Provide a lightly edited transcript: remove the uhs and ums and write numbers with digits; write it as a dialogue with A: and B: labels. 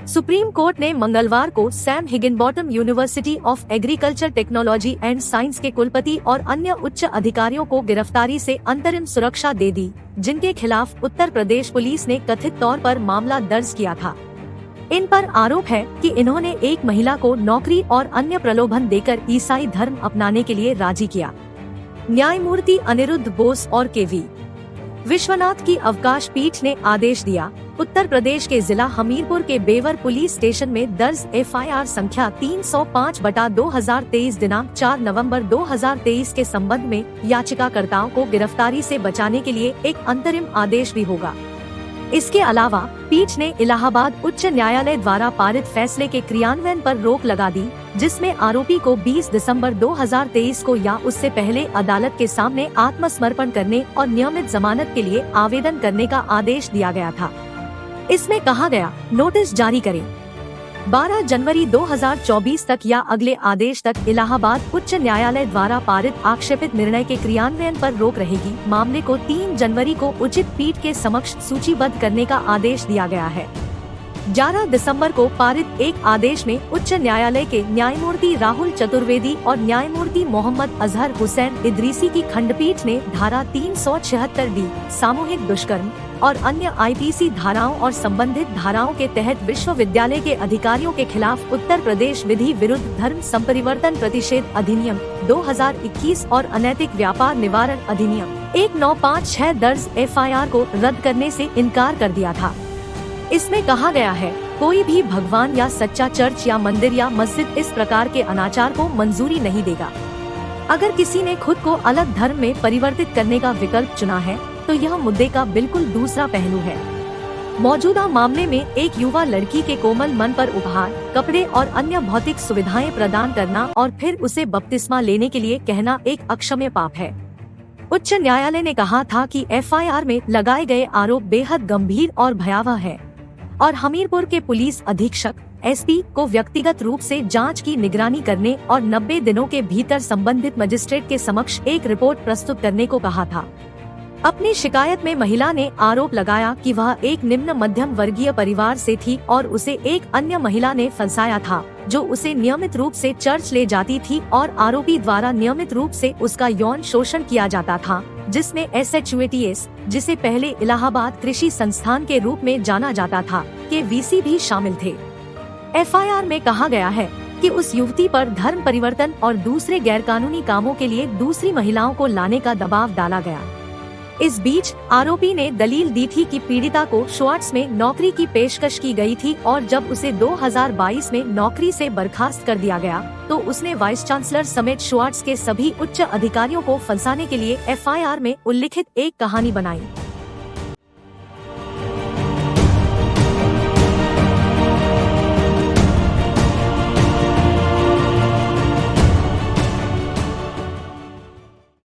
A: Supreme court ने मंगलवार को Sam Higginbottom university of agriculture technology and science के कुलपति और अन्य उच्च अधिकारियों को गिरफ्तारी से अंतरिम सुरक्षा दे दी, जिनके खिलाफ उत्तर प्रदेश पुलिस ने कथित तौर पर मामला दर्ज किया था। इन पर आरोप है कि इन्होंने एक महिला को नौकरी और अन्य प्रलोभन देकर ईसाई धर्म अपनाने के लिए राजी किया। न्यायमूर्ति अनिरुद्ध बोस और के.वी. विश्वनाथ की अवकाश पीठ ने आदेश दिया, उत्तर प्रदेश के जिला हमीरपुर के बेवर पुलिस स्टेशन में दर्ज एफआईआर संख्या 305/2023 दिनांक 4 नवंबर 2023 के संबंध में याचिकाकर्ताओं को गिरफ्तारी से बचाने के लिए एक अंतरिम आदेश भी होगा। इसके अलावा पीठ ने इलाहाबाद उच्च न्यायालय द्वारा पारित फैसले के क्रियान्वयन पर रोक लगा दी, जिसमें आरोपी को 20 दिसंबर 2023 को या उससे पहले अदालत के सामने आत्मसमर्पण करने और नियमित जमानत के लिए आवेदन करने का आदेश दिया गया था। इसमें कहा गया, नोटिस जारी करें। 12 जनवरी 2024 तक या अगले आदेश तक इलाहाबाद उच्च न्यायालय द्वारा पारित आक्षेपित निर्णय के क्रियान्वयन पर रोक रहेगी। मामले को 3 जनवरी को उचित पीठ के समक्ष सूचीबद्ध करने का आदेश दिया गया है। 11 दिसंबर को पारित एक आदेश में उच्च न्यायालय के न्यायमूर्ति राहुल चतुर्वेदी और न्यायमूर्ति मोहम्मद अजहर हुसैन इदरीसी की खंडपीठ ने धारा 376D सामूहिक दुष्कर्म और अन्य आईपीसी धाराओं और संबंधित धाराओं के तहत विश्वविद्यालय के अधिकारियों के खिलाफ उत्तर प्रदेश विधि विरुद्ध धर्म संपरिवर्तन प्रतिषेध अधिनियम 2021 और अनैतिक व्यापार निवारण अधिनियम 1956 दर्ज एफआईआर को रद्द करने से इनकार कर दिया था। इसमें कहा गया है, कोई भी भगवान या सच्चा चर्च या मंदिर या मस्जिद इस प्रकार के अनाचार को मंजूरी नहीं देगा। अगर किसी ने खुद को अलग धर्म में परिवर्तित करने का विकल्प चुना है तो यह मुद्दे का बिल्कुल दूसरा पहलू है। मौजूदा मामले में एक युवा लड़की के कोमल मन पर उपहार, कपड़े और अन्य भौतिक सुविधाएं प्रदान करना और फिर उसे बपतिस्मा लेने के लिए कहना एक अक्षम्य पाप है। उच्च न्यायालय ने कहा था कि एफआईआर में लगाए गए आरोप बेहद गंभीर और भयावह है और हमीरपुर के पुलिस अधीक्षक एसपी को व्यक्तिगत रूप से जांच की निगरानी करने और 90 दिनों के भीतर संबंधित मजिस्ट्रेट के समक्ष एक रिपोर्ट प्रस्तुत करने को कहा था। अपनी शिकायत में महिला ने आरोप लगाया कि वह एक निम्न मध्यम वर्गीय परिवार से थी और उसे एक अन्य महिला ने फंसाया था, जो उसे नियमित रूप से चर्च ले जाती थी और आरोपी द्वारा नियमित रूप से उसका यौन शोषण किया जाता था, जिसमें SHUATS, जिसे पहले इलाहाबाद कृषि संस्थान के रूप में जाना जाता था, के वीसी भी शामिल थे। एफआईआर में कहा गया है कि उस युवती पर धर्म परिवर्तन और दूसरे गैरकानूनी कामों के लिए दूसरी महिलाओं को लाने का दबाव डाला गया। इस बीच आरोपी ने दलील दी थी कि पीड़िता को श्वार्ट्स में नौकरी की पेशकश की गई थी और जब उसे 2022 में नौकरी से बर्खास्त कर दिया गया तो उसने वाइस चांसलर समेत श्वार्ट्स के सभी उच्च अधिकारियों को फंसाने के लिए एफआईआर में उल्लिखित एक कहानी बनाई।